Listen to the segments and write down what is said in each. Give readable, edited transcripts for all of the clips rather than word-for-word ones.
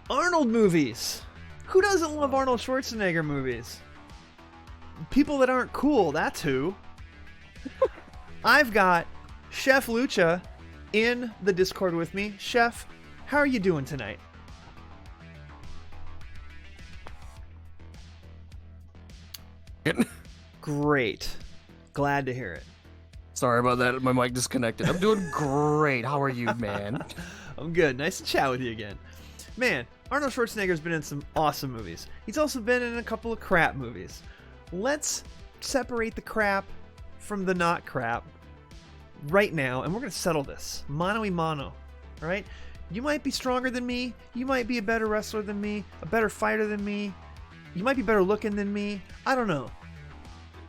Arnold movies. Who doesn't love Arnold Schwarzenegger movies? People that aren't cool, that's who. I've got Chef Lucha in the Discord with me. Chef, how are you doing tonight? Great. Glad to hear it. Sorry about that. My mic disconnected. I'm doing great. How are you, man? I'm good. Nice to chat with you again. Man, Arnold Schwarzenegger's been in some awesome movies. He's also been in a couple of crap movies. Let's separate the crap from the not crap right now, and we're going to settle this. Mano y mano. All right? You might be stronger than me. You might be a better wrestler than me, a better fighter than me. You might be better looking than me. I don't know.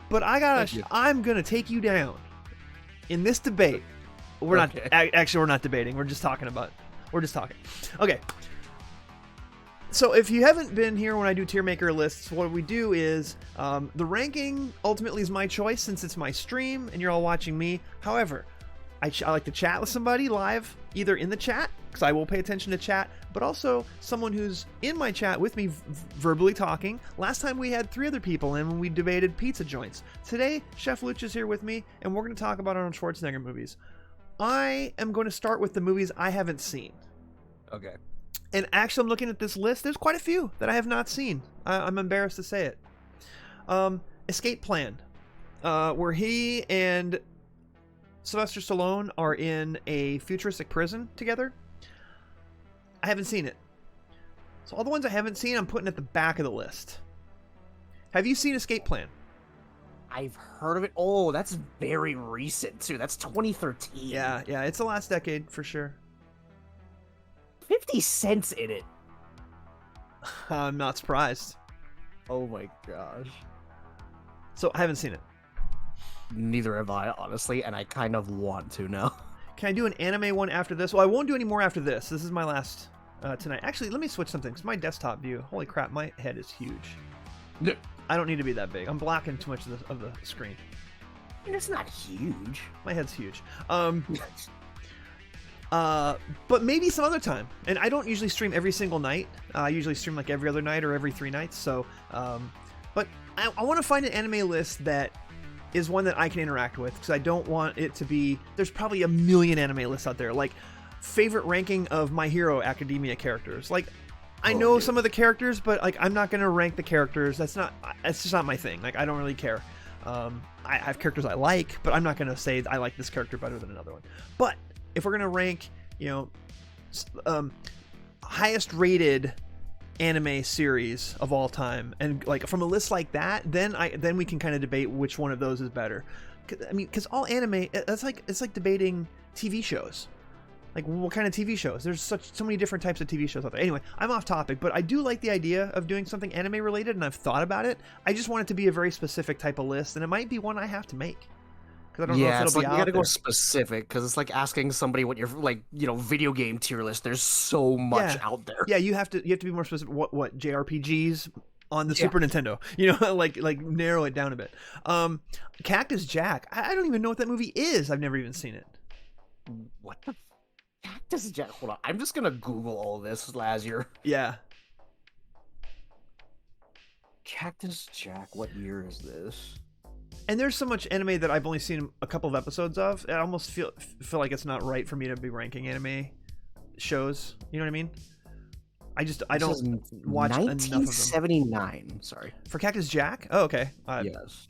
But I'm going to take you down in this debate. We're not debating. We're just talking. Okay. So if you haven't been here when I do tier maker lists, what we do is the ranking ultimately is my choice since it's my stream and you're all watching me. However, I like to chat with somebody live, either in the chat, because I will pay attention to chat, but also someone who's in my chat with me verbally talking. Last time we had 3 other people in when we debated pizza joints. Today, Chef Lucha's here with me, and we're going to talk about Arnold Schwarzenegger movies. I am going to start with the movies I haven't seen. Okay. And actually, I'm looking at this list. There's quite a few that I have not seen. I'm embarrassed to say it. Escape Plan, where he and Sylvester Stallone are in a futuristic prison together. I haven't seen it. So all the ones I haven't seen, I'm putting at the back of the list. Have you seen Escape Plan? I've heard of it. Oh, that's very recent, too. That's 2013. Yeah, it's the last decade for sure. 50 Cent's in it. I'm not surprised. Oh my gosh. So I haven't seen it. Neither have I, honestly, and I kind of want to now. Can I do an anime one after this? Well, I won't do any more after this. This is my last tonight. Actually, let me switch something, because my desktop view, holy crap, my head is huge. I don't need to be that big. I'm blocking too much of the screen. I mean, it's not huge. My head's huge. But maybe some other time. And I don't usually stream every single night. I usually stream like every other night or every 3 nights. So, but I want to find an anime list that is one that I can interact with, because I don't want it to be, there's probably a million anime lists out there, like favorite ranking of My Hero Academia characters. Like, I know some of the characters, but like I'm not going to rank the characters. That's just not my thing. Like, I don't really care. I have characters I like, but I'm not going to say I like this character better than another one. But if we're going to rank, highest rated anime series of all time, and like from a list like that, then we can kind of debate which one of those is better. I mean, because all anime, it's like debating TV shows. Like, what kind of TV shows? There's so many different types of TV shows out there. Anyway, I'm off topic, but I do like the idea of doing something anime related, and I've thought about it. I just want it to be a very specific type of list, and it might be one I have to make. I don't know if it'll be out you gotta there. go specific, because it's like asking somebody what your video game tier list. There's so much out there. Yeah, you have to be more specific. What JRPGs on the Super Nintendo? Like narrow it down a bit. Cactus Jack. I don't even know what that movie is. I've never even seen it. What the Cactus Jack? Hold on, I'm just gonna Google all this, Lazure. Yeah. Cactus Jack. What year is this? And there's so much anime that I've only seen a couple of episodes of. I almost feel like it's not right for me to be ranking anime shows. You know what I mean? I don't watch enough of them. 1979. Sorry. For Cactus Jack? Oh, okay. Yes.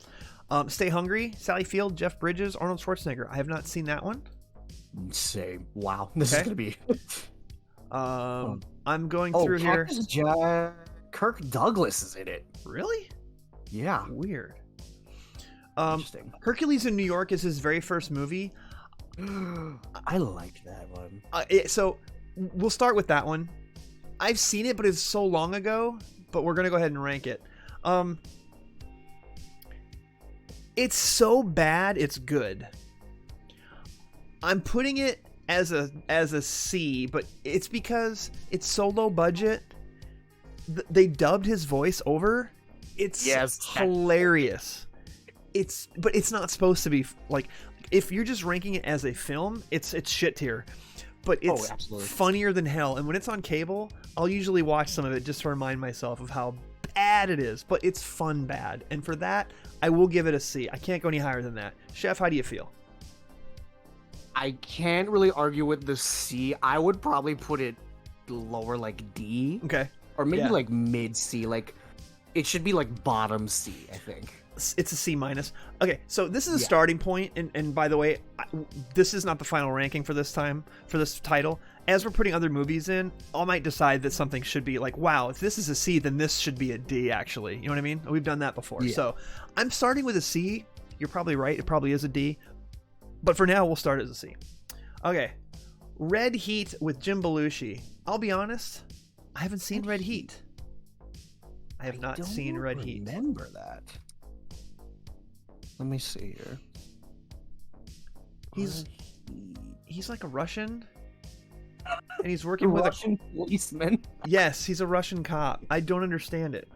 Stay Hungry, Sally Field, Jeff Bridges, Arnold Schwarzenegger. I have not seen that one. Same. Wow. This is gonna be. I'm going through here. Cactus Jack. Kirk Douglas is in it. Really? Yeah. Weird. Interesting. Hercules in New York is his very first movie. I liked that one. So we'll start with that one. I've seen it, but it's so long ago. But we're gonna go ahead and rank it. It's so bad, it's good. I'm putting it as a C, but it's because it's so low budget. They dubbed his voice over. It's hilarious. But it's not supposed to be like, if you're just ranking it as a film, it's shit tier. but it's absolutely. funnier than hell. And when it's on cable, I'll usually watch some of it just to remind myself of how bad it is. But it's fun bad, and for that, I will give it a C. I can't go any higher than that. Chef, how do you feel? I can't really argue with the C. I would probably put it lower, like D. Okay. Or maybe Yeah. like mid C. Like, it should be like bottom C, I think. It's a C minus. Okay, so this is a Yeah. starting point, and by the way, this is not the final ranking for this title. As we're putting other movies in, I might decide that something should be like, wow, if this is a C, then this should be a D, actually. You know what I mean? We've done that before. Yeah. So I'm starting with a C. You're probably right. It probably is a D. But for now, we'll start as a C. Okay. Red Heat with Jim Belushi. I'll be honest, I haven't seen Red Heat. I have not seen Red Heat. Remember that. Let me see here. He's like a Russian, and he's working with Russian policeman. Yes, he's a Russian cop. I don't understand it.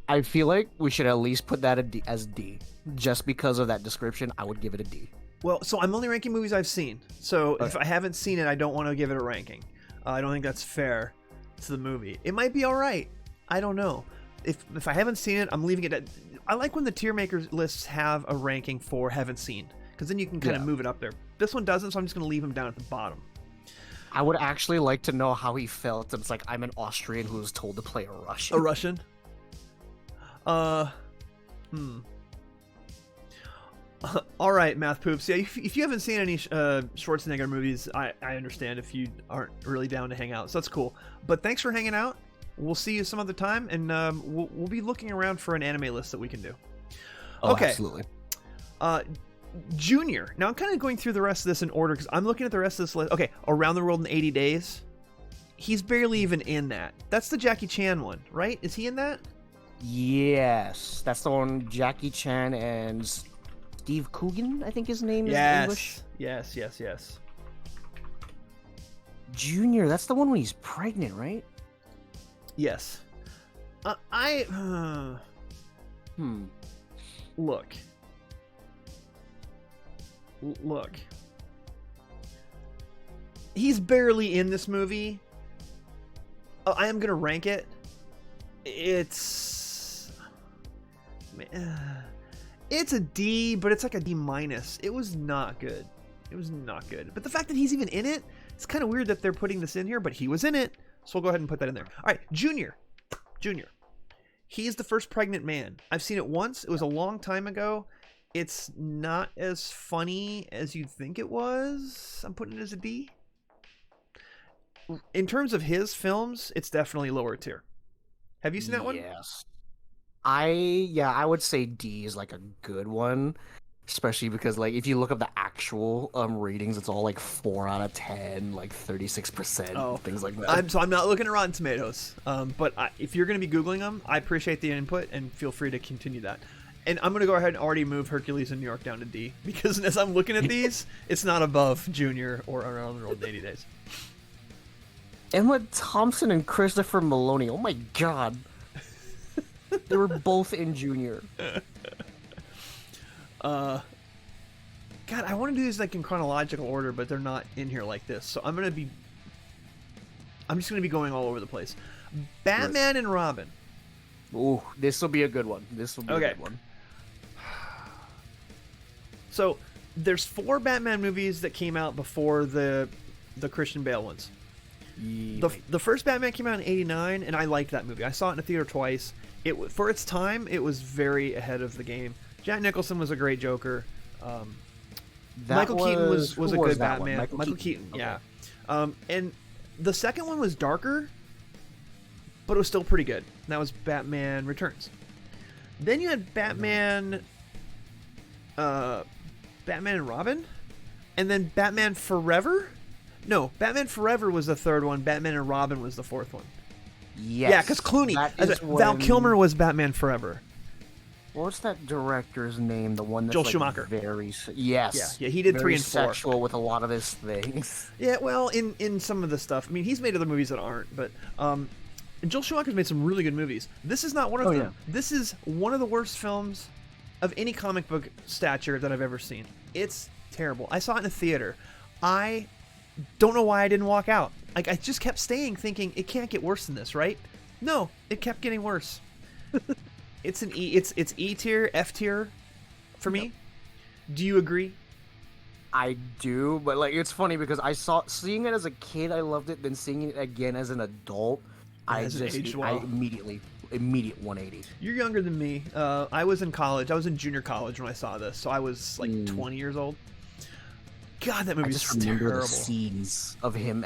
I feel like we should at least put that as D. Just because of that description, I would give it a D. Well, so I'm only ranking movies I've seen. So if I haven't seen it, I don't want to give it a ranking. I don't think that's fair to the movie. It might be all right. I don't know. If I haven't seen it, I'm leaving it at... I like when the tier makers lists have a ranking for haven't seen, because then you can kind of move it up there. This one doesn't, so I'm just going to leave him down at the bottom. I would actually like to know how he felt. It's like, I'm an Austrian who was told to play a Russian. A Russian? All right, Math Poops. Yeah, if you haven't seen any Schwarzenegger movies, I understand if you aren't really down to hang out. So that's cool. But thanks for hanging out. We'll see you some other time, and we'll be looking around for an anime list that we can do. Oh, Okay. absolutely. Junior. Now I'm kind of going through the rest of this in order because I'm looking at the rest of this list. Okay, Around the World in 80 Days. He's barely even in that. That's the Jackie Chan one, right? Is he in that? Yes, that's the one. Jackie Chan and Steve Coogan, I think his name is in English. Yes. Junior, that's the one when he's pregnant, right? Yes. Look. He's barely in this movie. I am gonna rank it. It's a D, but it's like a D minus. It was not good. But the fact that he's even in it, it's kind of weird that they're putting this in here, but he was in it. So we'll go ahead and put that in there. All right, Junior. He's the first pregnant man. I've seen it once. It was a long time ago. It's not as funny as you'd think it was. I'm putting it as a D. In terms of his films, it's definitely lower tier. Have you seen that one? Yes. I would say D is like a good one, especially because like if you look up the actual ratings, it's all like 4 out of 10, like 36%, things like that. I'm not looking at Rotten Tomatoes, but if you're going to be Googling them, I appreciate the input and feel free to continue that. And I'm going to go ahead and already move Hercules in New York down to D, because as I'm looking at these, it's not above Junior or Around the World in 80 Days. Emma Thompson and Christopher Maloney. Oh my god. They were both in Junior. God, I want to do these like in chronological order, but they're not in here like this. So I'm just going to be going all over the place. Batman and Robin. Ooh, this will be a good one. A good one. So there's 4 Batman movies that came out before the Christian Bale ones. The first Batman came out in '89, and I liked that movie. I saw it in a theater twice. For its time, it was very ahead of the game. Jack Nicholson was a great Joker. Michael Keaton was a good Batman. Michael Keaton, okay. Yeah. And the second one was darker, but it was still pretty good. And that was Batman Returns. Then you had Batman and Robin, and then Batman Forever. No, Batman Forever was the third one. Batman and Robin was the fourth one. Yes. Yeah, because Clooney. Val Kilmer was Batman Forever. What's that director's name? The one that's Joel like Schumacher. Very... Yes. Yeah, he did 3 and 4. Very sexual with a lot of his things. Yeah, well, in some of the stuff. I mean, he's made other movies that aren't, but... and Joel Schumacher's made some really good movies. This is not one of them. Yeah. This is one of the worst films of any comic book stature that I've ever seen. It's terrible. I saw it in a theater. I Don't know why I didn't walk out. Like, I just kept staying thinking it can't get worse than this, right? No, it kept getting worse. It's an E. It's E tier, F tier for me. Yep. Do you agree? I do, but like it's funny because seeing it as a kid, I loved it. Then seeing it again as an adult, I immediate 180. You're younger than me. I was in college. I was in junior college when I saw this, so I was like 20 years old. God, that movie is terrible. I just remember the scenes of him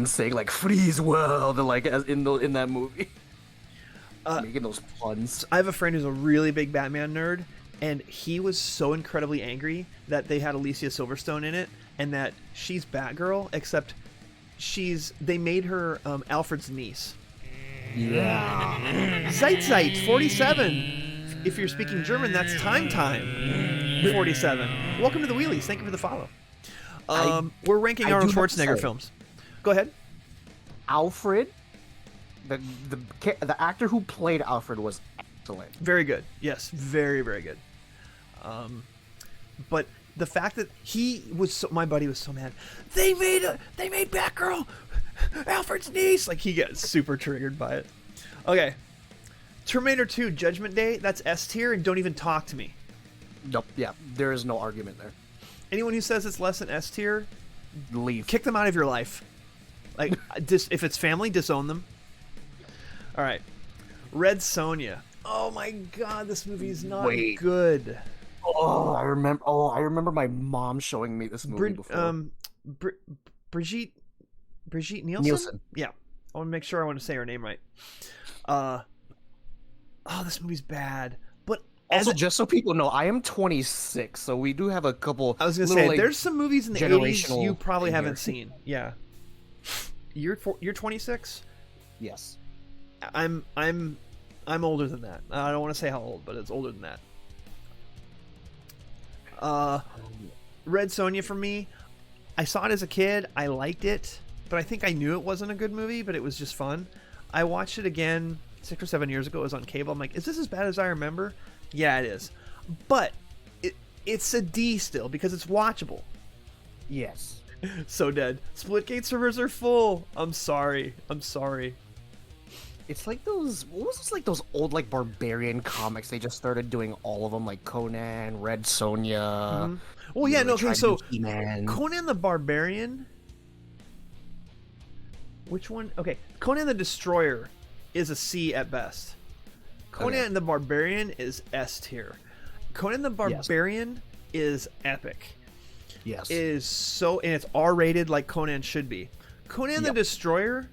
saying like "freeze world" like as in that movie, making those puns. I have a friend who's a really big Batman nerd, and he was so incredibly angry that they had Alicia Silverstone in it, and that she's Batgirl, except they made her Alfred's niece. Yeah. Zeit 47. If you're speaking German, that's time. 47. Welcome to the Wheelies. Thank you for the follow. We're ranking Arnold Schwarzenegger films. Go ahead. Alfred, the actor who played Alfred was excellent. Very good. Yes, very, very good. But the fact that my buddy was so mad. They made Batgirl Alfred's niece. Like, he gets super triggered by it. Okay. Terminator 2 Judgment Day, that's S tier, and don't even talk to me. Nope. Yeah, there is no argument there. Anyone who says it's less than S tier, leave. Kick them out of your life. Like, if it's family, disown them. All right. Red Sonja. Oh my God, this movie is not good. I remember my mom showing me this movie before. Brigitte Nielsen? Yeah. I want to make sure I want to say her name right. This movie's bad. But also, just so people know, I am 26, so we do have a couple. I was gonna say, there's some movies in the 80s you probably haven't seen. Yeah. You're 26? Yes. I'm older than that. I don't want to say how old, but it's older than that. Red Sonja for me. I saw it as a kid. I liked it, but I think I knew it wasn't a good movie, but it was just fun. I watched it again 6 or 7 years ago. It was on cable. I'm like, is this as bad as I remember? Yeah, it is. But it's a D still because it's watchable. Yes. So dead. Splitgate servers are full. I'm sorry. It's like those old like barbarian comics. They just started doing all of them, like Conan, Red Sonja. Mm-hmm. Well, yeah, no. Okay, so Conan the Barbarian. Which one? Okay, Conan the Destroyer is a C at best. Conan the Barbarian is S tier. Conan the Barbarian is epic. Yes. And it's R-rated like Conan should be. Conan the Destroyer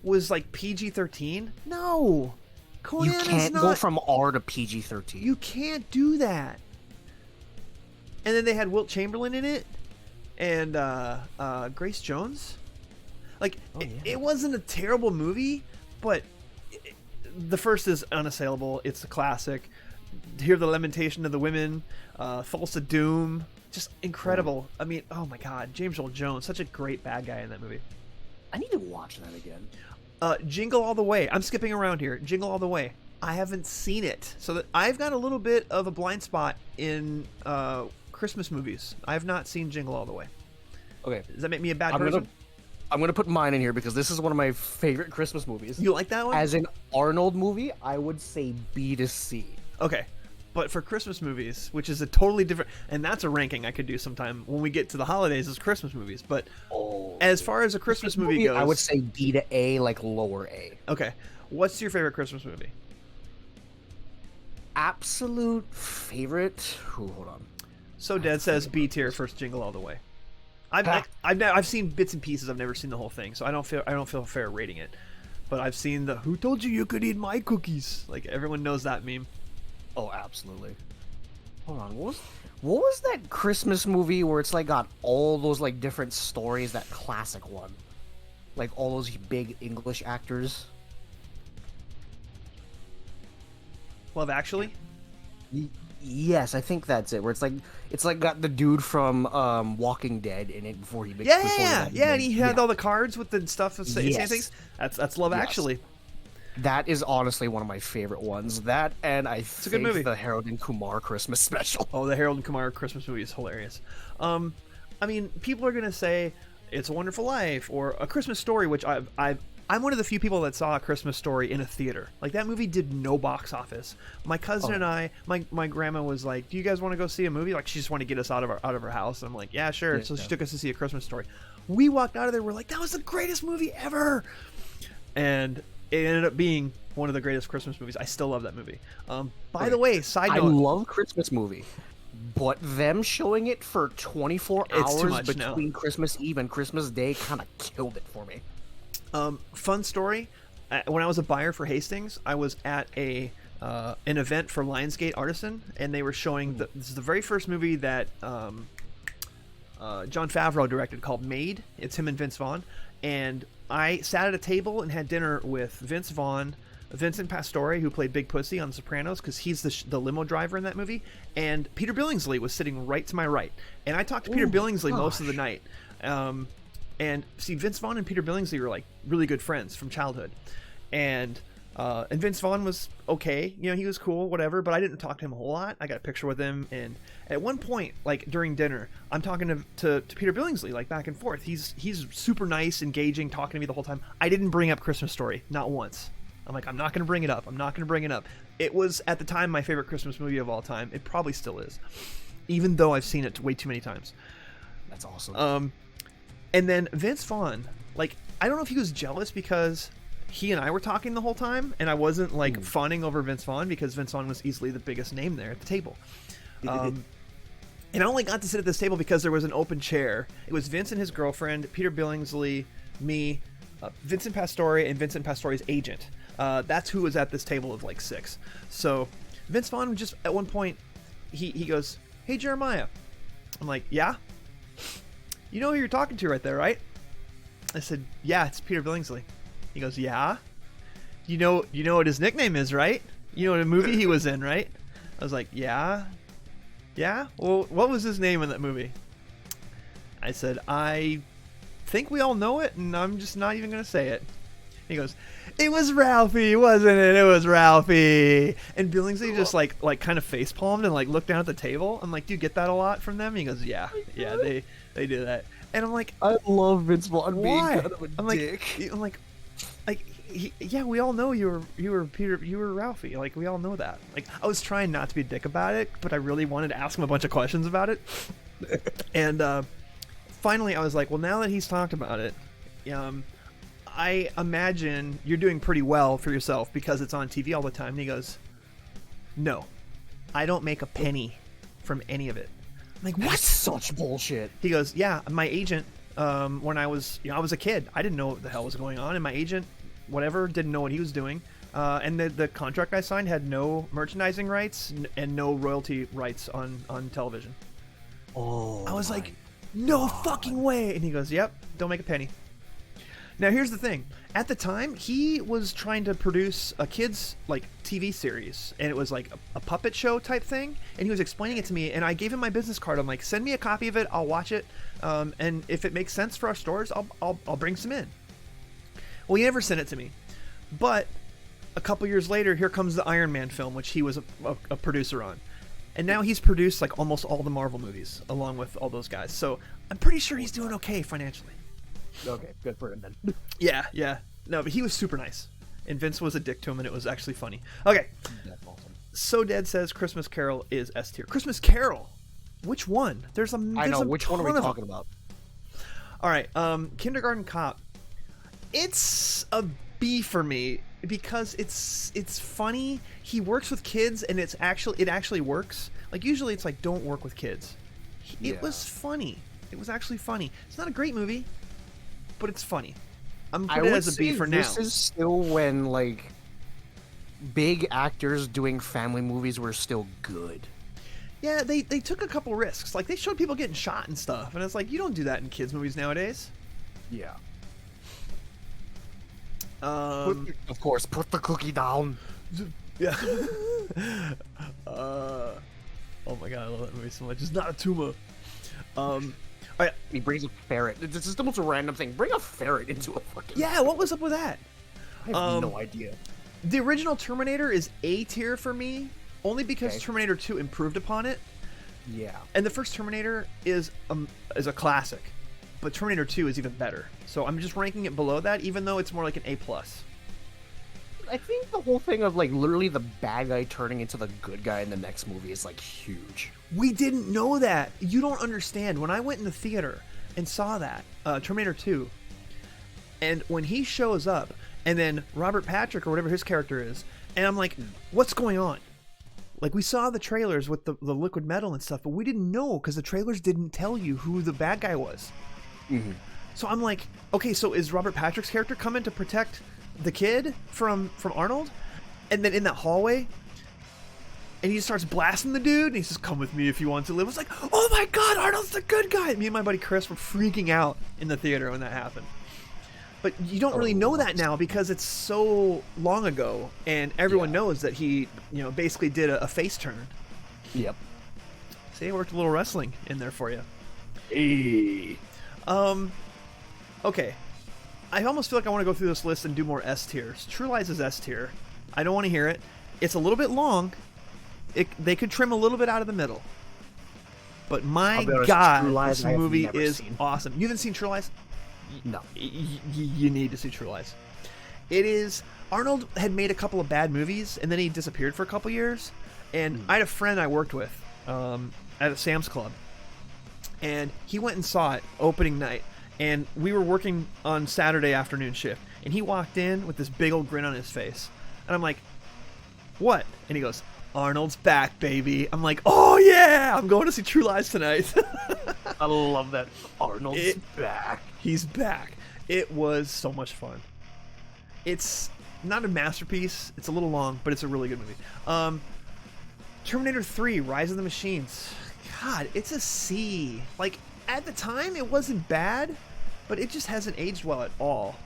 was like PG-13. No, Conan you can't go from R to PG-13. You can't do that. And then they had Wilt Chamberlain in it, and Grace Jones. Like, it wasn't a terrible movie, but the first is unassailable. It's a classic. Hear the Lamentation of the Women, Thulsa Doom, just incredible. I mean, oh my God, James Earl Jones, such a great bad guy in that movie. I need to watch that again. Jingle All the Way. I'm skipping around here. Jingle All the Way. I haven't seen it, so that I've got a little bit of a blind spot in Christmas movies. I have not seen Jingle All the Way. Okay, does that make me a bad person? I'm gonna put mine in here because this is one of my favorite Christmas movies. You like that one? As an Arnold movie, I would say B to C. Okay. But for Christmas movies, which is a totally different, and that's a ranking I could do sometime when we get to the holidays as Christmas movies. But as far as a Christmas movie goes, I would say B to A, like lower A. Okay. What's your favorite Christmas movie? Absolute favorite? Ooh, hold on. So Dead says B tier, first Jingle All the Way. I've seen bits and pieces. I've never seen the whole thing, so I don't feel fair rating it. But I've seen the "Who told you could eat my cookies?" Like, everyone knows that meme. Oh, absolutely. Hold on, what was that Christmas movie where it's like got all those like different stories? That classic one, like all those big English actors. Love Actually. Yes, I think that's it. Where it's like got the dude from Walking Dead in it before he. And he had all the cards with the stuff of saying things. That's Love Actually. That is honestly one of my favorite ones. That and I think a good movie. The Harold and Kumar Christmas special. Oh, the Harold and Kumar Christmas movie is hilarious. I mean, people are gonna say It's a Wonderful Life or A Christmas Story, which I'm one of the few people that saw A Christmas Story in a theater. Like, that movie did no box office. My cousin and I, my grandma was like, "Do you guys want to go see a movie?" Like, she just wanted to get us out of her house. I'm like, "Yeah, sure." So she took us to see A Christmas Story. We walked out of there. We're like, "That was the greatest movie ever," and it ended up being one of the greatest Christmas movies. I still love that movie. By the way, side note, I love Christmas movie, but them showing it for 24 hours between Christmas Eve and Christmas Day kind of killed it for me. Fun story. When I was a buyer for Hastings, I was at an event for Lionsgate Artisan, and they were showing this is the very first movie that Jon Favreau directed, called Made. It's him and Vince Vaughn, and I sat at a table and had dinner with Vince Vaughn, Vincent Pastore, who played Big Pussy on The Sopranos, because he's the limo driver in that movie, and Peter Billingsley was sitting right to my right, and I talked to Peter Billingsley most of the night. And see, Vince Vaughn and Peter Billingsley were like really good friends from childhood, and Vince Vaughn was okay, you know, he was cool, whatever, but I didn't talk to him a whole lot. I got a picture with him, and at one point, like during dinner, I'm talking to Peter Billingsley, like back and forth. He's super nice, engaging, talking to me the whole time. I didn't bring up Christmas Story, not once. I'm like, I'm not going to bring it up. I'm not going to bring it up. It was at the time my favorite Christmas movie of all time. It probably still is, even though I've seen it way too many times. That's awesome. And then Vince Vaughn, like, I don't know if he was jealous because he and I were talking the whole time, and I wasn't like fawning over Vince Vaughn, because Vince Vaughn was easily the biggest name there at the table. And I only got to sit at this table because there was an open chair. It was Vince and his girlfriend, Peter Billingsley, me, Vincent Pastore, and Vincent Pastore's agent. That's who was at this table of like 6. So Vince Vaughn just at one point, he goes, "Hey, Jeremiah." I'm like, "Yeah? You know who you're talking to right there, right?" I said, "Yeah, it's Peter Billingsley." He goes, "Yeah? You know what his nickname is, right? You know what movie he was in, right?" I was like, "Yeah? Yeah? Well, what was his name in that movie?" I said, "I think we all know it, and I'm just not even going to say it." He goes, "It was Ralphie, wasn't it? It was Ralphie." And Billingsley just like kind of face palmed and like looked down at the table. I'm like, "Do you get that a lot from them?" He goes, yeah, they do that. And I'm like, I love Vince Vaughn being why? kind of a I'm dick. Like, yeah, we all know you were Peter, you were Ralphie. Like, we all know that. Like, I was trying not to be a dick about it, but I really wanted to ask him a bunch of questions about it. And finally, I was like, well, now that he's talked about it, I imagine you're doing pretty well for yourself because it's on TV all the time. And he goes, "No, I don't make a penny from any of it." I'm like, "What?" That's such bullshit. He goes, "Yeah, my agent, when I was a kid, I didn't know what the hell was going on, and my agent, whatever, didn't know what he was doing. And the contract I signed had no merchandising rights and no royalty rights on television." Oh, I was like, "No fucking way!" And he goes, "Yep, don't make a penny." Now, here's the thing. At the time, he was trying to produce a kids like TV series, and it was like a puppet show type thing. And he was explaining it to me, and I gave him my business card. I'm like, "Send me a copy of it. I'll watch it, and if it makes sense for our stores, I'll bring some in." Well, he never sent it to me, but a couple years later, here comes the Iron Man film, which he was a producer on. And now he's produced like almost all the Marvel movies, along with all those guys. So I'm pretty sure he's doing okay financially. Okay, good for him then. Yeah. No, but he was super nice. And Vince was a dick to him, and it was actually funny. Okay. That's awesome. So Dead says Christmas Carol is S tier. Christmas Carol? Which one? I know, which one are we talking about? All right, Kindergarten Cop. It's a B for me because it's funny. He works with kids, and it actually works. Like, usually it's like, don't work with kids. It was funny. It was actually funny. It's not a great movie, but it's funny. I'm putting it as a B for now. This is still when like big actors doing family movies were still good. Yeah, they took a couple risks. Like, they showed people getting shot and stuff, and it's like, you don't do that in kids movies nowadays. Yeah. Of course, put the cookie down. Yeah. Oh my god, I love that movie so much. It's not a tumor. He brings a ferret. This is the most random thing. Bring a ferret into a fucking... Yeah, what was up with that? I have no idea. The original Terminator is A tier for me, only because Terminator 2 improved upon it. Yeah. And the first Terminator is a classic, but Terminator 2 is even better. So I'm just ranking it below that, even though it's more like an A+. I think the whole thing of like literally the bad guy turning into the good guy in the next movie is like huge. We didn't know that. You don't understand. When I went in the theater and saw that, Terminator 2, and when he shows up, and then Robert Patrick or whatever his character is, and I'm like, what's going on? Like, we saw the trailers with the liquid metal and stuff, but we didn't know because the trailers didn't tell you who the bad guy was. Mm-hmm. So I'm like, okay, so is Robert Patrick's character coming to protect the kid from Arnold? And then in that hallway, and he starts blasting the dude, and he says, come with me if you want to live. I was like, oh my god, Arnold's the good guy! Me and my buddy Chris were freaking out in the theater when that happened. But you don't really know that now because it's so long ago, and everyone knows that he, basically did a face turn. Yep. See, I worked a little wrestling in there for you. Hey. Okay. I almost feel like I want to go through this list and do more S tiers. True Lies is S tier. I don't want to hear it. It's a little bit long. They could trim a little bit out of the middle. But my God, this movie is awesome. You haven't seen True Lies? No. You need to see True Lies. It is... Arnold had made a couple of bad movies, and then he disappeared for a couple years. And I had a friend I worked with at a Sam's Club. And he went and saw it opening night. And we were working on Saturday afternoon shift. And he walked in with this big old grin on his face. And I'm like, what? And he goes, Arnold's back, baby. I'm like, oh yeah, I'm going to see True Lies tonight. I love that. Arnold's back. He's back. It was so much fun. It's not a masterpiece. It's a little long, but it's a really good movie. Terminator 3, Rise of the Machines. God, it's a C. Like, at the time, it wasn't bad, but it just hasn't aged well at all.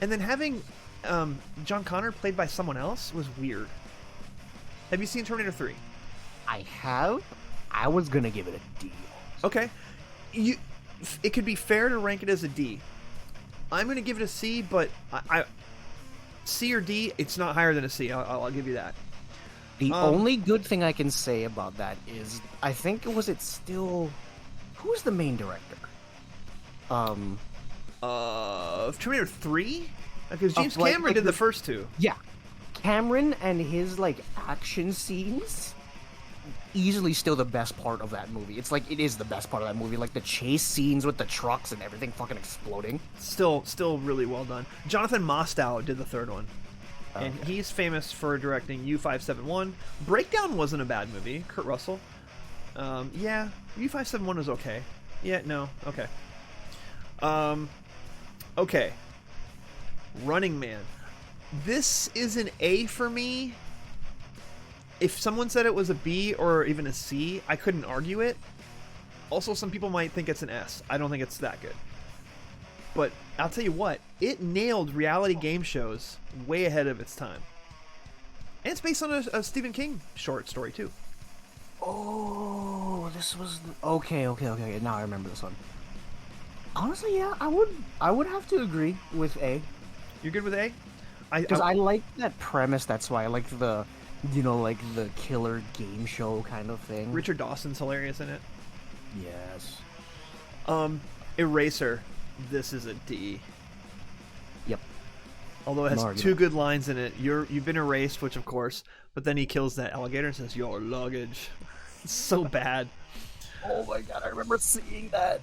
And then having John Connor played by someone else was weird. Have you seen Terminator 3? I have. I was gonna give it a D. Okay. It could be fair to rank it as a D. I'm gonna give it a C, but C or D, it's not higher than a C. I'll give you that. The only good thing I can say about that is, I think who's the main director? Of Terminator 3? Because James Cameron did the first two. Yeah. Cameron and his, action scenes, easily still the best part of that movie. It's it is the best part of that movie. Like, the chase scenes with the trucks and everything fucking exploding. Still really well done. Jonathan Mostow did the third one. And he's famous for directing U-571. Breakdown wasn't a bad movie. Kurt Russell. Yeah, U-571 was okay. Yeah, no, okay. Okay. Running Man. This is an A for me. If someone said it was a B or even a C, I couldn't argue it. Also, some people might think it's an S. I don't think it's that good. But I'll tell you what, it nailed reality game shows way ahead of its time. And it's based on a Stephen King short story, too. Oh, this was... Okay. Now I remember this one. Honestly, yeah, I would have to agree with A. You're good with A? Because I like that premise, that's why I like the, the killer game show kind of thing. Richard Dawson's hilarious in it. Yes. Eraser. This is a D. Yep. Although it has two good lines in it. You've been erased, which of course, but then he kills that alligator and says, your luggage. It's so bad. Oh my god, I remember seeing that.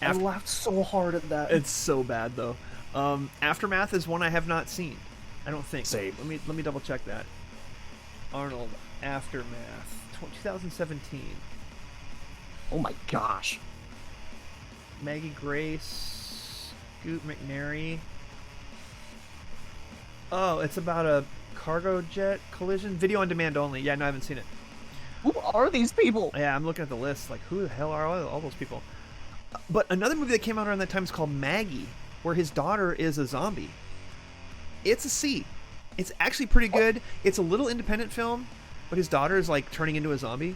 I laughed so hard at that. It's so bad though. Aftermath is one I have not seen. I don't think. Same. Let me double check that. Arnold Aftermath 2017. Oh my gosh. Maggie Grace, Scoot McNairy. Oh, it's about a cargo jet collision. Video on demand only. Yeah, no, I haven't seen it. Who are these people? Yeah, I'm looking at the list. Like, who the hell are all those people? But another movie that came out around that time is called Maggie, where his daughter is a zombie. It's a C. It's actually pretty good. It's a little independent film, but his daughter is like turning into a zombie,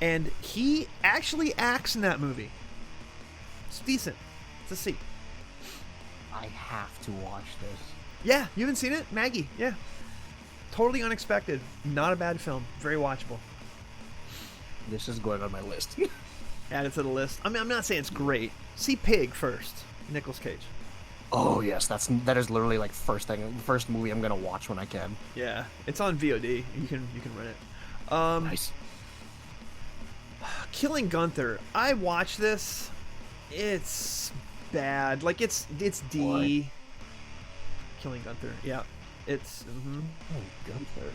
and he actually acts in that movie. It's decent. It's a C. I have to watch this. Yeah, you haven't seen it? Maggie, yeah. Totally unexpected. Not a bad film. Very watchable. This is going on my list. Add it to the list. I mean, I'm not saying it's great. See Pig first. Nicolas Cage. Oh yes, that is literally like first movie I'm gonna watch when I can. Yeah, it's on VOD. You can rent it. Nice. Killing Gunther. I watched this. It's bad. Like it's D. What? Killing Gunther. Yeah, it's. Oh, Gunther.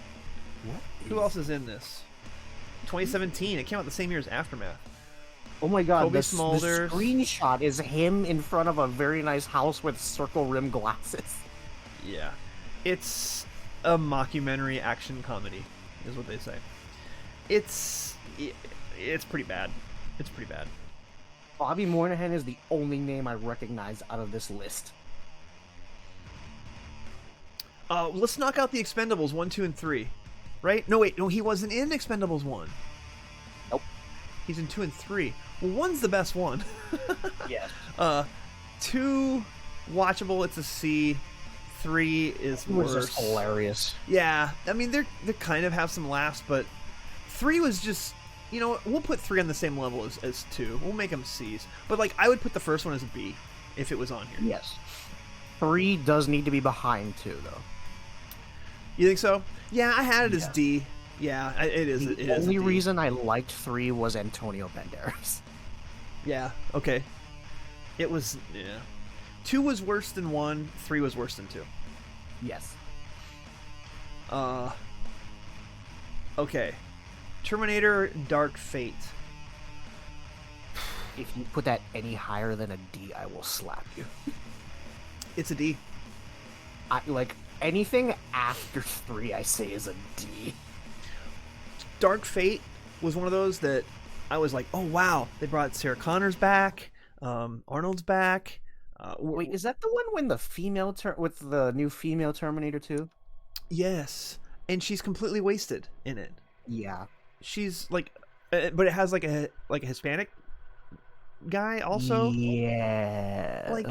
What? Who else is in this? 2017. It came out the same year as Aftermath. Oh my god, Kobe the Smulders. screenshot is him in front of a very nice house with circle rim glasses. Yeah, it's a mockumentary action comedy, is what they say. It's pretty bad. It's pretty bad. Bobby Moynihan is the only name I recognize out of this list. Let's knock out the Expendables 1, 2, and 3. Right? No, wait. No, he wasn't in Expendables 1. Nope. He's in 2 and 3. Well, 1's the best one. Yes. 2, watchable. It's a C. 3 is It was worse. just hilarious. Yeah. I mean, they kind of have some laughs, but 3 was just... You know what? We'll put 3 on the same level as 2. We'll make them C's. But, like, I would put the first one as a B if it was on here. Yes. 3 does need to be behind 2, though. You think so? Yeah, I had it as D. Yeah, it is. The only reason I liked 3 was Antonio Banderas. Yeah. Okay. It was. Yeah. 2 was worse than 1. 3 was worse than 2. Yes. Okay. Terminator: Dark Fate. If you put that any higher than a D, I will slap you. It's a D. Anything after 3, I say is a D. Dark Fate was one of those that I was like, oh wow, they brought Sarah Connor's back, Arnold's back. Wait, is that the one when the with the new female Terminator 2? Yes, and she's completely wasted in it. Yeah. She's like, but it has like a Hispanic guy also. Yeah. Like,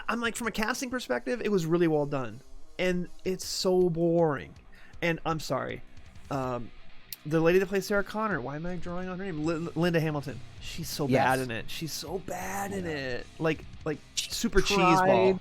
I'm like, from a casting perspective, it was really well done, and it's so boring. And I'm sorry, the lady that plays Sarah Connor. Why am I drawing on her name? Linda Hamilton. She's so bad in it. She's so bad in it. Like super cheeseball.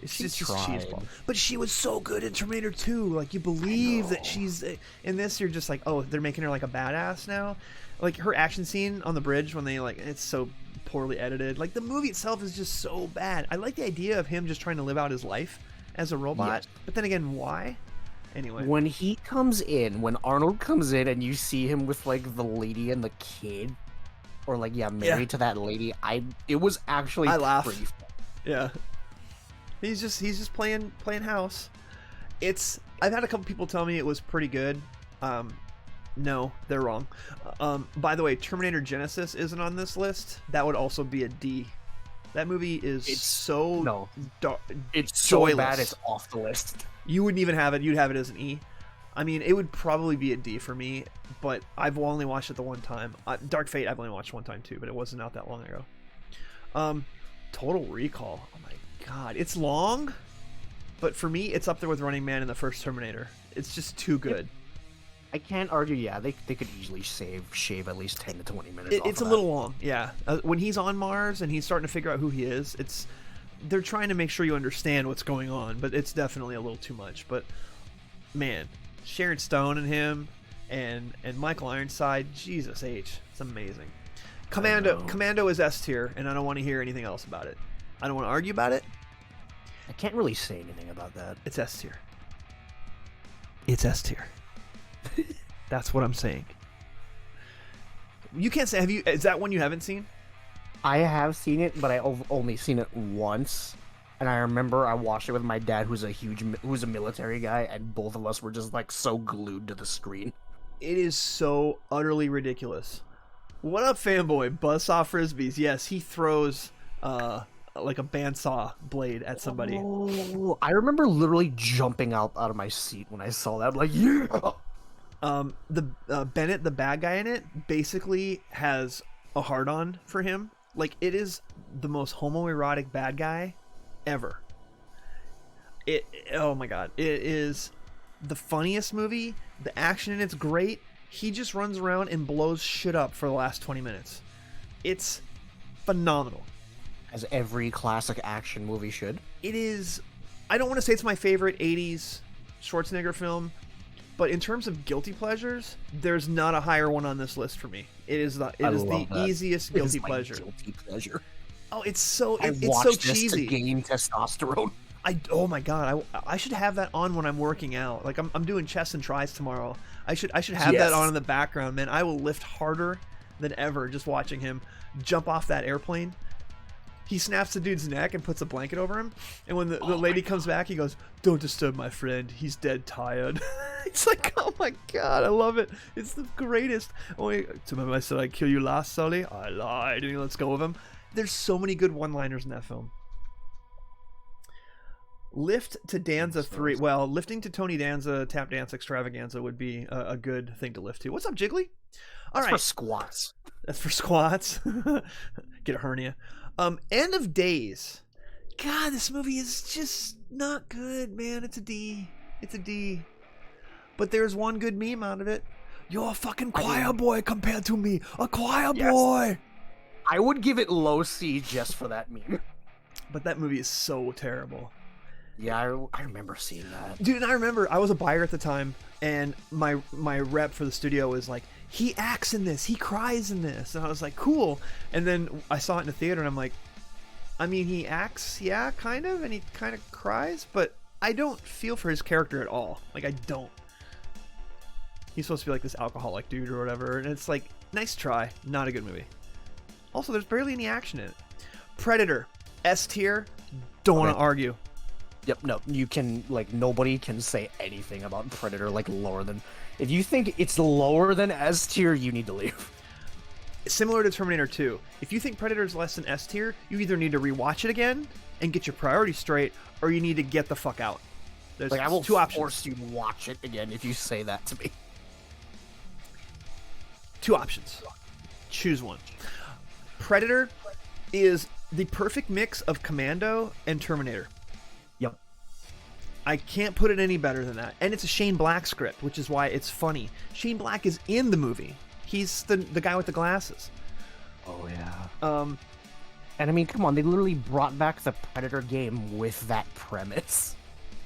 It's just cheeseball. But she was so good in Terminator 2. Like, you believe that she's in this. You're just like, oh, they're making her like a badass now. Like, her action scene on the bridge when they it's so poorly edited. Like, the movie itself is just so bad. I like the idea of him just trying to live out his life as a robot. Yes. But then again, why? Anyway. When Arnold comes in and you see him with like the lady and the kid, or like married to that lady, it was actually I laughed. pretty fun. Yeah. He's just playing house. I've had a couple people tell me it was pretty good. No, they're wrong. By the way, Terminator Genesis isn't on this list. That would also be a D. That movie is It's so so bad it's off the list. You wouldn't even have it. You'd have it as an E. I mean, it would probably be a D for me, but I've only watched it the one time. Dark Fate I've only watched one time too, but it wasn't out that long ago. Total Recall. Oh my god, it's long, but for me, it's up there with Running Man and the first Terminator. It's just too good. I can't argue. Yeah, they could easily shave at least 10 to 20 minutes. It's a little long. Yeah, when he's on Mars and he's starting to figure out who he is, they're trying to make sure you understand what's going on, but it's definitely a little too much. But man, Sharon Stone and him and Michael Ironside, Jesus H, it's amazing. Commando is S tier, and I don't want to hear anything else about it. I don't want to argue about it. I can't really say anything about that. It's S tier. It's S tier. That's what I'm saying. You can't say. Is that one you haven't seen? I have seen it, but I've only seen it once, and I remember I watched it with my dad, who's a military guy, and both of us were just like so glued to the screen. It is so utterly ridiculous. What up, fanboy? Buzzsaw frisbees. Yes, he throws like a bandsaw blade at somebody. Oh, I remember literally jumping out of my seat when I saw that. I'm like, yeah. Bennett, the bad guy in it, basically has a hard-on for him. Like, it is the most homoerotic bad guy ever. Oh my god, it is the funniest movie. The action in it's great. He just runs around and blows shit up for the last 20 minutes. It's phenomenal. As every classic action movie should. It is... I don't want to say it's my favorite 80s Schwarzenegger film, but in terms of guilty pleasures, there's not a higher one on this list for me. It is the easiest guilty pleasure. Guilty pleasure. Oh, it's so it's so cheesy. To gain testosterone. Oh my god, I should have that on when I'm working out. Like I'm doing chest and tries tomorrow. I should have that on in the background, man. I will lift harder than ever just watching him jump off that airplane. He snaps the dude's neck and puts a blanket over him, and when the lady comes back, he goes, "Don't disturb my friend. He's dead tired." It's like, oh my god, I love it. It's the greatest. Only remember I said I'd kill you last, Sully? I lied. And he lets go of him. There's so many good one-liners in that film. Lift to Danza 3. Well, lifting to Tony Danza tap dance extravaganza would be a good thing to lift to. What's up, Jiggly? All right. That's for squats. That's for squats. Get a hernia. End of Days. God, this movie is just not good, man. It's a D. It's a D. But there's one good meme out of it. You're a fucking choir boy compared to me. A choir boy. I would give it low C just for that meme. But that movie is so terrible. Yeah, I remember seeing that. Dude, and I remember I was a buyer at the time, and my rep for the studio was like, he acts in this, he cries in this. And I was like, cool. And then I saw it in the theater, and I'm like, I mean, he acts, yeah, kind of, and he kind of cries, but I don't feel for his character at all. Like, I don't. He's supposed to be like this alcoholic dude or whatever, and it's like, nice try, not a good movie. Also, there's barely any action in it. Predator, S tier, don't want to argue. Yep, no, you can, like, nobody can say anything about Predator, like, lower than... If you think it's lower than S tier, you need to leave. Similar to Terminator 2, if you think Predator is less than S tier, you either need to rewatch it again and get your priorities straight, or you need to get the fuck out. There's like, I will two options. Force you to watch it again if you say that to me. Two options. Choose one. Predator is the perfect mix of Commando and Terminator. Yep. I can't put it any better than that. And it's a Shane Black script, which is why it's funny. Shane Black is in the movie. He's the guy with the glasses. Oh, yeah. And I mean, come on, they literally brought back the Predator game with that premise.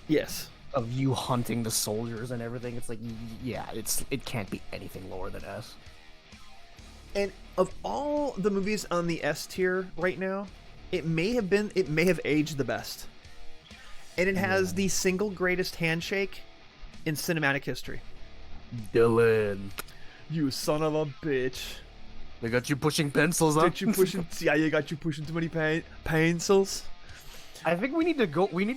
Yes. Of you hunting the soldiers and everything. It's like, yeah, it can't be anything lower than S. And of all the movies on the S tier right now, it may have aged the best. And it has the single greatest handshake in cinematic history. Dylan. You son of a bitch. They got you pushing pencils, huh? You got you pushing too many pencils. I think we need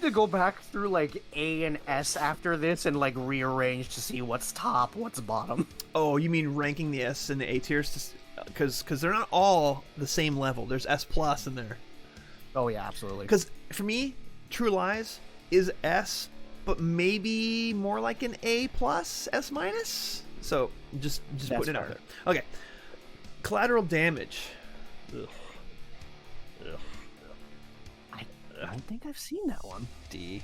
to go back through like A and S after this and like rearrange to see what's top, what's bottom. Oh, you mean ranking the S and the A tiers? Because they're not all the same level. There's S plus in there. Oh yeah, absolutely. Because for me, True Lies is S, but maybe more like an A plus, S minus. So just putting it out there. Okay. Collateral Damage. Ugh. I don't think I've seen that one. D.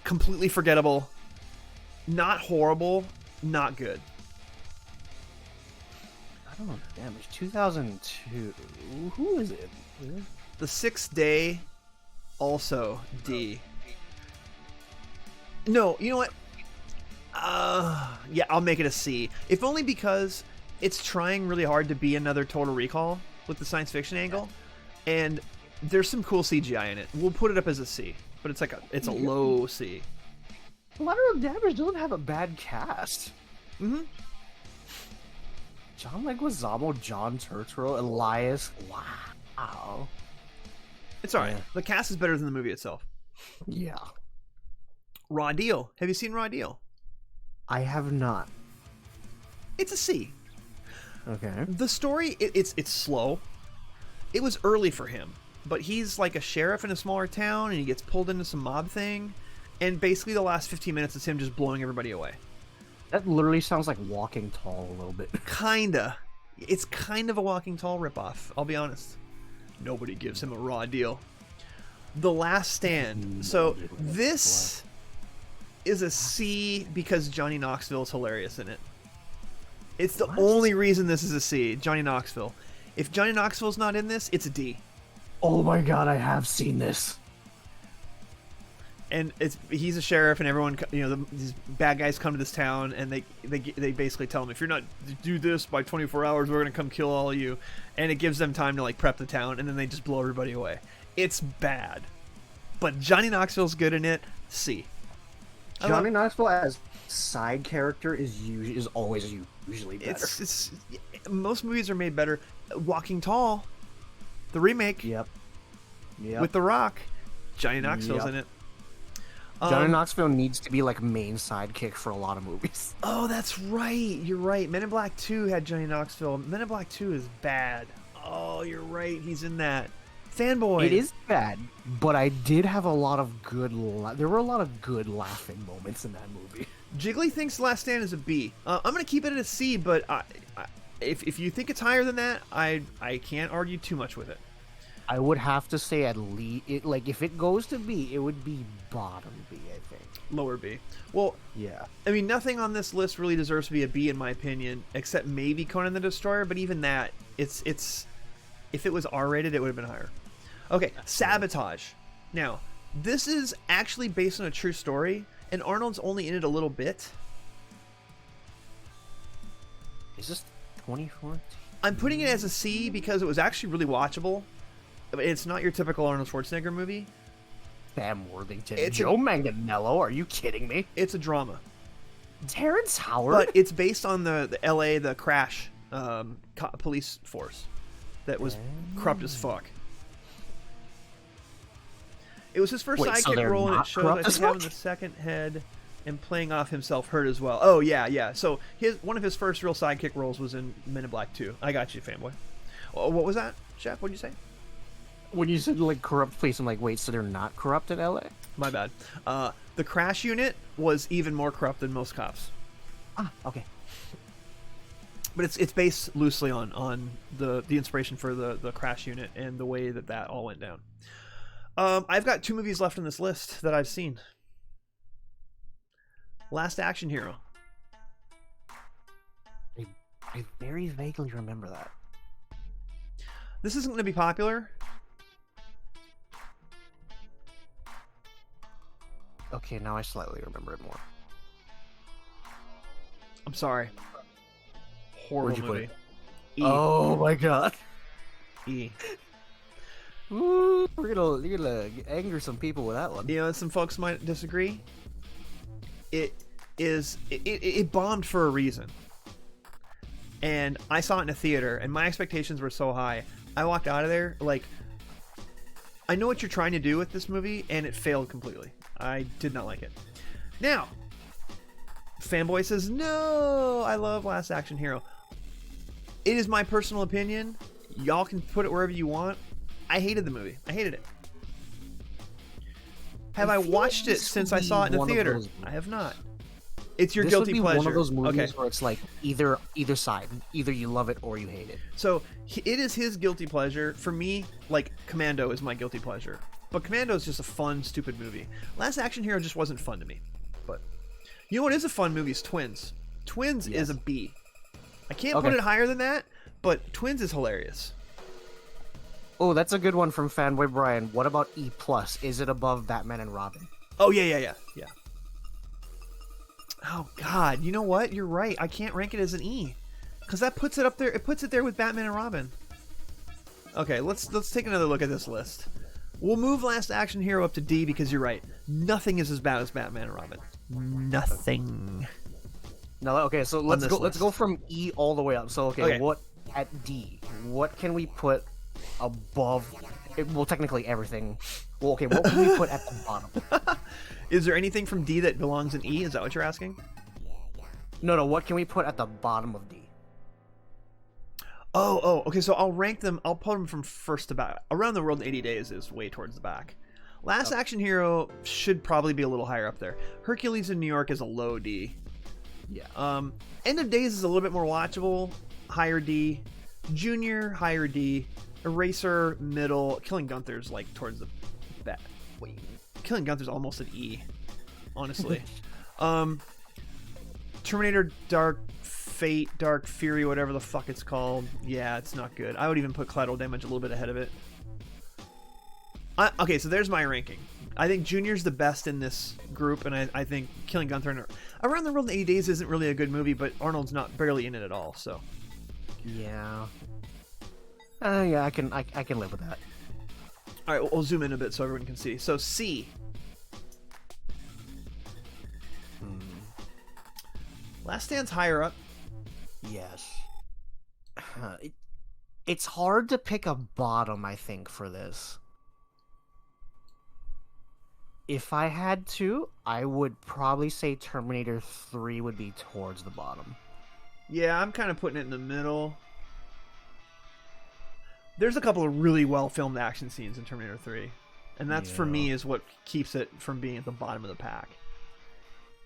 Completely forgettable. Not horrible. Not good. Collateral Damage. 2002. Who is it? The Sixth Day. Also D. No, you know what? Yeah, I'll make it a C. If only because it's trying really hard to be another Total Recall with the science fiction angle, and there's some cool CGI in it. We'll put it up as a C, but it's a low C. Collateral Damage doesn't have a bad cast. Mm-hmm. John Leguizamo, John Turturro, Elias. Wow. It's alright. Yeah. The cast is better than the movie itself. Yeah. Raw Deal. Have you seen Raw Deal? I have not. It's a C. Okay. The story, it's slow. It was early for him, but he's like a sheriff in a smaller town, and he gets pulled into some mob thing, and basically the last 15 minutes is him just blowing everybody away. That literally sounds like Walking Tall a little bit. Kinda. It's kind of a Walking Tall ripoff, I'll be honest. Nobody gives him a raw deal. The Last Stand. So this is a C because Johnny Knoxville is hilarious in it. It's the only reason this is a C. Johnny Knoxville. If Johnny Knoxville's not in this, it's a D. Oh my god, I have seen this. And he's a sheriff, and everyone, these bad guys come to this town, and they basically tell him, if you're not do this by 24 hours, we're gonna come kill all of you. And it gives them time to like prep the town, and then they just blow everybody away. It's bad, but Johnny Knoxville's good in it. C. Johnny Knoxville as side character is always usually better. Most movies are made better. Walking Tall, the remake. Yep. With The Rock, Johnny Knoxville's in it. Johnny Knoxville needs to be like main sidekick for a lot of movies. Oh, that's right. You're right. Men in Black 2 had Johnny Knoxville. Men in Black 2 is bad. Oh, you're right. He's in that. Fanboy. It is bad, but I did have a lot of good. There were a lot of good laughing moments in that movie. Jiggly thinks Last Stand is a B. I'm gonna keep it at a C, but if you think it's higher than that, I can't argue too much with it. I would have to say at least, if it goes to B, it would be bottom B, I think. Lower B. Well, yeah. I mean, nothing on this list really deserves to be a B in my opinion, except maybe Conan the Destroyer. But even that, it's if it was R-rated, it would have been higher. Okay, Sabotage. Now, this is actually based on a true story, and Arnold's only in it a little bit. Is this 2014? I'm putting it as a C because it was actually really watchable. It's not your typical Arnold Schwarzenegger movie. Sam Worthington. Joe Manganiello. Are you kidding me? It's a drama. Terrence Howard? But it's based on the LA, the crash police force that was corrupt as fuck. It was his first sidekick role, and it shows that he's having the second head and playing off himself hurt as well. Oh, yeah. So one of his first real sidekick roles was in Men in Black 2. I got you, fanboy. What was that, Chef? What'd you say? When you said, like, corrupt police, I'm like, wait, so they're not corrupt in LA? My bad. The crash unit was even more corrupt than most cops. Ah, okay. But it's based loosely on the inspiration for the crash unit and the way that all went down. I've got 2 movies left on this list that I've seen. Last Action Hero. I very vaguely remember that. This isn't going to be popular. Okay, now I slightly remember it more. I'm sorry. Horrible movie. E. Oh my god. E. Ooh, you're gonna anger some people with that one. You know, some folks might disagree. It bombed for a reason. And I saw it in a theater, and my expectations were so high. I walked out of there like, I know what you're trying to do with this movie, and it failed completely. I did not like it. Now, fanboy says, no, I love Last Action Hero. It is my personal opinion. Y'all can put it wherever you want. I hated the movie. I hated it. Have I watched it since I saw it in the theater? I have not. It's your guilty pleasure. One of those movies where it's like either side. Either you love it or you hate it. So it is his guilty pleasure. For me, like, Commando is my guilty pleasure. But Commando is just a fun, stupid movie. Last Action Hero just wasn't fun to me. But you know what is a fun movie is Twins. Twins is a B. I can't put it higher than that, but Twins is hilarious. Oh, that's a good one from Fanboy Brian. What about E+? Is it above Batman and Robin? Oh, yeah. Oh, God. You know what? You're right. I can't rank it as an E. Because that puts it up there. It puts it there with Batman and Robin. Okay, let's take another look at this list. We'll move Last Action Hero up to D because you're right. Nothing is as bad as Batman and Robin. Nothing. No, okay, so let's go from E all the way up. So okay, what at D? What can we put above? Well, technically everything. Well, okay, what can we put at the bottom? Is there anything from D that belongs in E? Is that what you're asking? No. What can we put at the bottom of D? Oh. Okay, so I'll rank them. I'll put them from first to back. Around the World in 80 Days is way towards the back. Last Action Hero should probably be a little higher up there. Hercules in New York is a low D. Yeah. End of Days is a little bit more watchable. Higher D. Junior, higher D. Eraser, middle. Killing Gunther's like towards the back. Wait. Killing Gunther's almost an E. Honestly. Terminator Dark Fate, Dark Fury, whatever the fuck it's called. Yeah, it's not good. I would even put Collateral Damage a little bit ahead of it. Okay, so there's my ranking. I think Junior's the best in this group, and I think Killing Gunther Around the World in 80 Days isn't really a good movie, but Arnold's not barely in it at all, so. Yeah. Yeah, I can live with that. All right, we'll zoom in a bit so everyone can see. So C. Last Stand's higher up. Yes. It's hard to pick a bottom, I think, for this. If I had to, I would probably say Terminator 3 would be towards the bottom. Yeah, I'm kind of putting it in the middle. There's a couple of really well-filmed action scenes in Terminator 3. And that's, for me, is what keeps it from being at the bottom of the pack.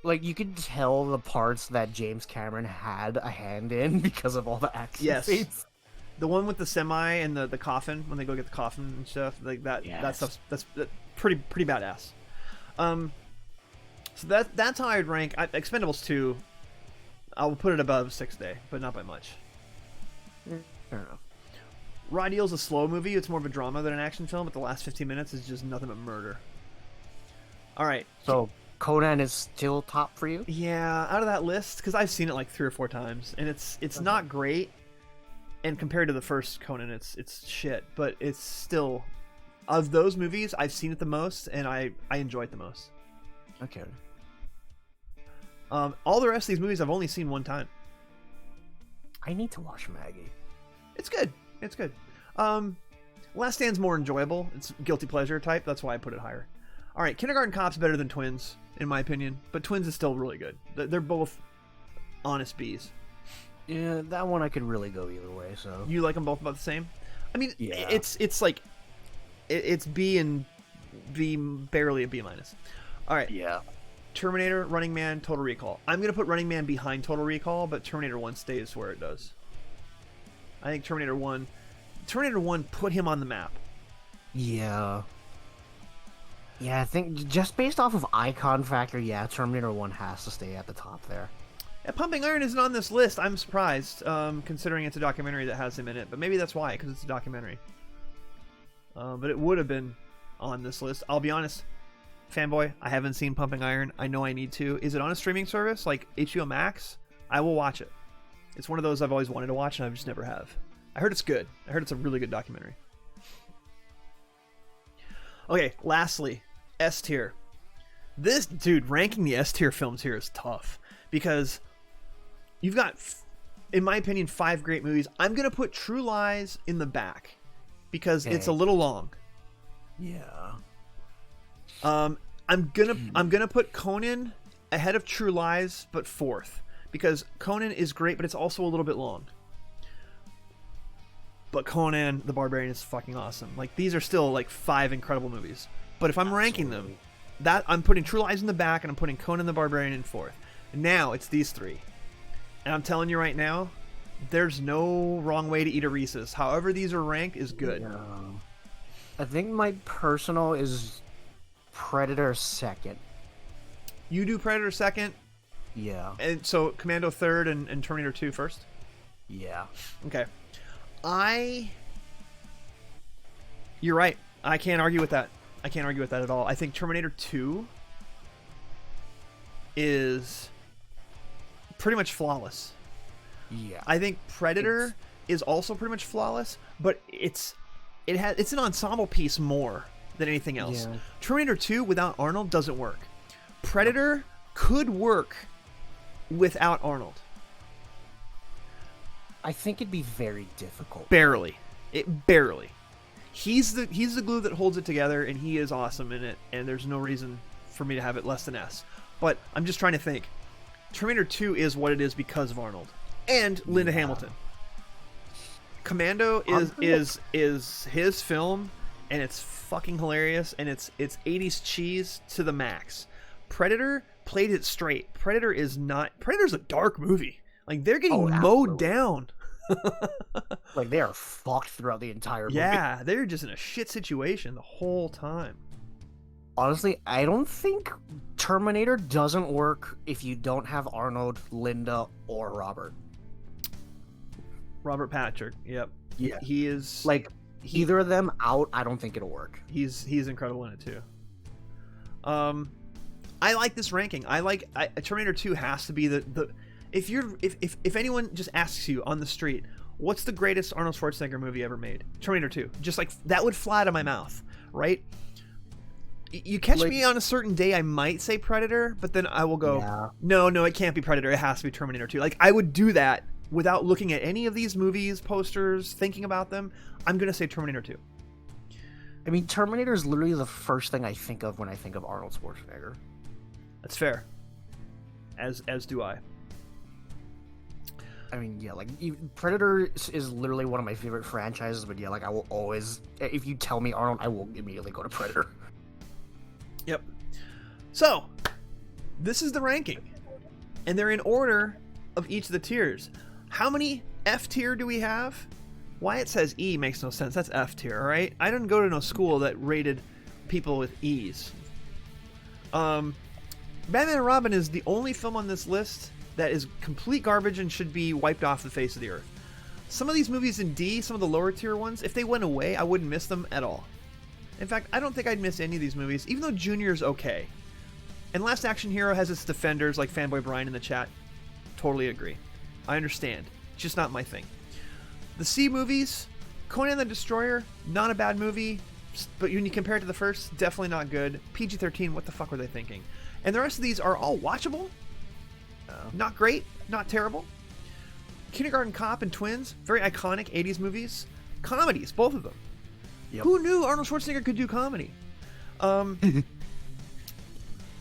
Like, you could tell the parts that James Cameron had a hand in because of all the action scenes. The one with the semi and the coffin, when they go get the coffin and stuff, like that. Yes. That stuff's that's pretty badass. So that's how I'd rank. Expendables 2, I'll put it above 6 Day, but not by much. Fair enough. Raw Deal's a slow movie. It's more of a drama than an action film, but the last 15 minutes is just nothing but murder. All right. So Conan is still top for you? Yeah, out of that list, because I've seen it like 3 or 4 times, and it's not great. And compared to the first Conan, it's shit. But it's still, of those movies, I've seen it the most, and I enjoy it the most. Okay. All the rest of these movies I've only seen one time. I need to watch Maggie. It's good. It's good. Last Stand's more enjoyable. It's guilty pleasure type. That's why I put it higher. All right, Kindergarten Cop's better than Twins, in my opinion. But Twins is still really good. They're both honest bees. Yeah, that one I could really go either way. So you like them both about the same? I mean, yeah. It's like it's B and B, barely a B minus. All right. Yeah. Terminator, Running Man, Total Recall. I'm gonna put Running Man behind Total Recall, but Terminator 1 stays where it does. I think Terminator 1 put him on the map. Yeah. Yeah, I think just based off of icon factor, yeah, Terminator 1 has to stay at the top there. Yeah, Pumping Iron isn't on this list. I'm surprised, considering it's a documentary that has him in it. But maybe that's why, because it's a documentary. But it would have been on this list. I'll be honest, fanboy, I haven't seen Pumping Iron. I know I need to. Is it on a streaming service like HBO Max? I will watch it. It's one of those I've always wanted to watch, and I just never have. I heard it's good. I heard it's a really good documentary. Okay, lastly, S tier. This, dude, ranking the S tier films here is tough. Because you've got, in my opinion, 5 great movies. I'm going to put True Lies in the back. Because it's a little long. Yeah. I'm gonna put Conan ahead of True Lies, but 4th. Because Conan is great, but it's also a little bit long. But Conan the Barbarian is fucking awesome. Like, these are still like 5 incredible movies. But if I'm ranking them, I'm putting True Lies in the back, and I'm putting Conan the Barbarian in 4th. Now it's these 3. And I'm telling you right now, there's no wrong way to eat a Reese's. However these are ranked is good. Yeah. I think my personal is Predator 2nd. You do Predator 2nd? Yeah. And so Commando 3rd and Terminator 2 first? Yeah. Okay. You're right. I can't argue with that. I can't argue with that at all. I think Terminator 2 is pretty much flawless. Yeah. I think Predator is also pretty much flawless, but it's an ensemble piece more than anything else. Yeah. Terminator 2 without Arnold doesn't work. Predator could work without Arnold. I think it'd be very difficult. Barely. He's the glue that holds it together, and he is awesome in it, and there's no reason for me to have it less than S. But I'm just trying to think. Terminator 2 is what it is because of Arnold. And Linda Hamilton. Commando is his film, and it's fucking hilarious, and it's 80s cheese to the max. Predator played it straight. Predator's a dark movie. Like, they're getting mowed down. Like, they are fucked throughout the entire movie. Yeah, they're just in a shit situation the whole time. Honestly, I don't think Terminator doesn't work if you don't have Arnold, Linda, or Robert. Robert Patrick. Yep. Yeah. He is Like, either of them out, I don't think it'll work. He's incredible in it too. I like this ranking. Terminator 2 has to be the if anyone just asks you on the street, what's the greatest Arnold Schwarzenegger movie ever made? Terminator 2. Just like that would fly out of my mouth, right? You catch me on a certain day, I might say Predator, but then I will go, no, it can't be Predator. It has to be Terminator 2. Like, I would do that without looking at any of these movies, posters, thinking about them. I'm going to say Terminator 2. I mean, Terminator is literally the first thing I think of when I think of Arnold Schwarzenegger. That's fair. As do I. I mean, yeah, like, Predator is literally one of my favorite franchises, but yeah, like, I will always, if you tell me Arnold, I will immediately go to Predator. Yep. So, this is the ranking. And they're in order of each of the tiers. How many F tier do we have? Why it says E makes no sense. That's F tier, alright? I didn't go to no school that rated people with E's. Batman and Robin is the only film on this list that is complete garbage and should be wiped off the face of the earth. Some of these movies in D, some of the lower tier ones, if they went away, I wouldn't miss them at all. In fact, I don't think I'd miss any of these movies, even though Junior's okay. And Last Action Hero has its defenders, like Fanboy Brian in the chat. Totally agree. I understand. It's just not my thing. The C movies, Conan the Destroyer, not a bad movie, but when you compare it to the first, definitely not good. PG-13, what the fuck were they thinking? And the rest of these are all watchable. Not great, not terrible. Kindergarten Cop and Twins, very iconic 80s movies. Comedies, both of them. Yep. Who knew Arnold Schwarzenegger could do comedy?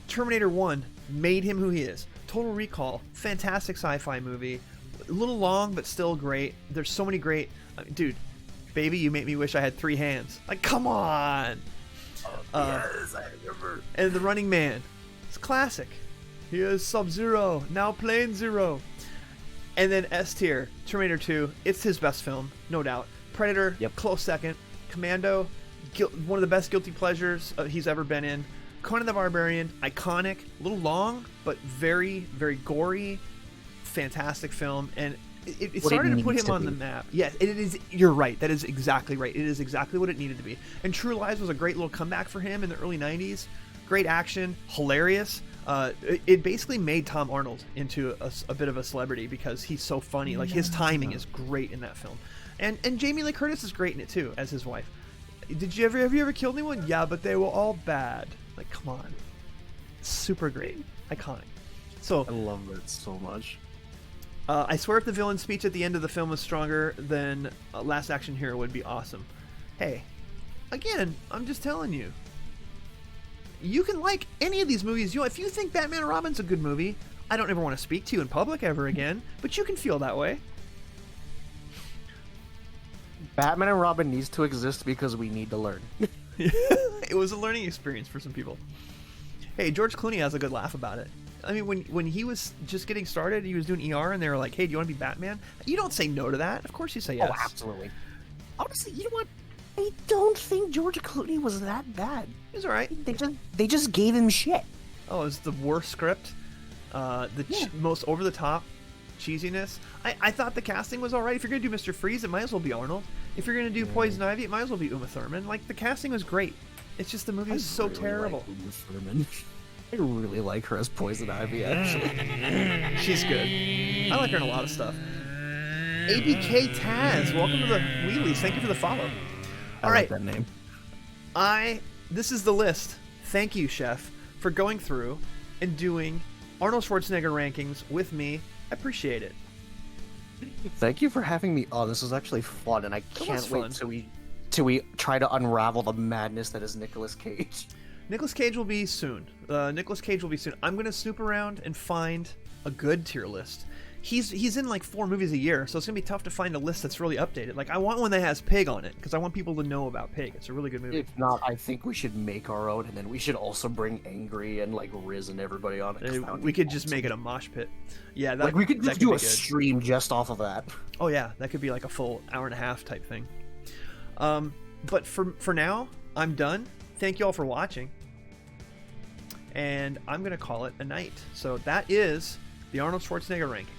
Terminator 1 made him who he is. Total Recall, fantastic sci-fi movie. A little long, but still great. There's so many great... dude, Baby, You Make Me Wish I Had 3 Hands. Like, come on! Yes, I remember. And The Running Man. It's classic. Here's Sub-Zero, now Plane Zero. And then S tier, Terminator 2. It's his best film, no doubt. Predator, close second. Commando, one of the best guilty pleasures he's ever been in. Conan the Barbarian, iconic, a little long, but very, very gory, fantastic film. And it started to put him on the map. Yes, it is. You're right. That is exactly right. It is exactly what it needed to be. And True Lies was a great little comeback for him in the early 90s. Great action, hilarious. It basically made Tom Arnold into a bit of a celebrity because he's so funny. Like, his timing is great in that film. And Jamie Lee Curtis is great in it too, as his wife. Have you ever killed anyone? Yeah, but they were all bad. Like, come on. Super great. Iconic. So I love that so much. I swear if the villain's speech at the end of the film was stronger than Last Action Hero would be awesome. Hey, again, I'm just telling you. You can like any of these movies. If you think Batman and Robin's a good movie, I don't ever want to speak to you in public ever again, but you can feel that way. Batman and Robin needs to exist because we need to learn. It was a learning experience for some people. Hey, George Clooney has a good laugh about it. I mean, when he was just getting started, he was doing ER, and they were like, hey, do you want to be Batman? You don't say no to that. Of course you say yes. Oh, absolutely. Honestly, you know what? I don't think George Clooney was that bad. He was alright. They just gave him shit. Oh, it was the worst script. Most over-the-top cheesiness. I thought the casting was alright. If you're going to do Mr. Freeze, it might as well be Arnold. If you're going to do Poison Ivy, it might as well be Uma Thurman. Like, the casting was great. It's just the movie was so terrible. Like Uma Thurman. I really like her as Poison Ivy, actually. She's good. I like her in a lot of stuff. ABK Taz, welcome to the Wheelies. Thank you for the follow. All right. I like that name. This is the list. Thank you, Chef, for going through and doing Arnold Schwarzenegger rankings with me. I appreciate it. Thank you for having me on. This was actually fun, and I can't wait till we try to unravel the madness that is Nicolas Cage. Nicolas Cage will be soon. I'm going to snoop around and find a good tier list. He's in like 4 movies a year, so it's going to be tough to find a list that's really updated. Like, I want one that has Pig on it, because I want people to know about Pig. It's a really good movie. If not, I think we should make our own, and then we should also bring Angry and, like, Riz and everybody on it. We could just make it a mosh pit. Yeah, that, like, we could just do a good stream just off of that. Oh, yeah, that could be like a full hour and a half type thing. But for now, I'm done. Thank you all for watching. And I'm going to call it a night. So that is the Arnold Schwarzenegger ranking.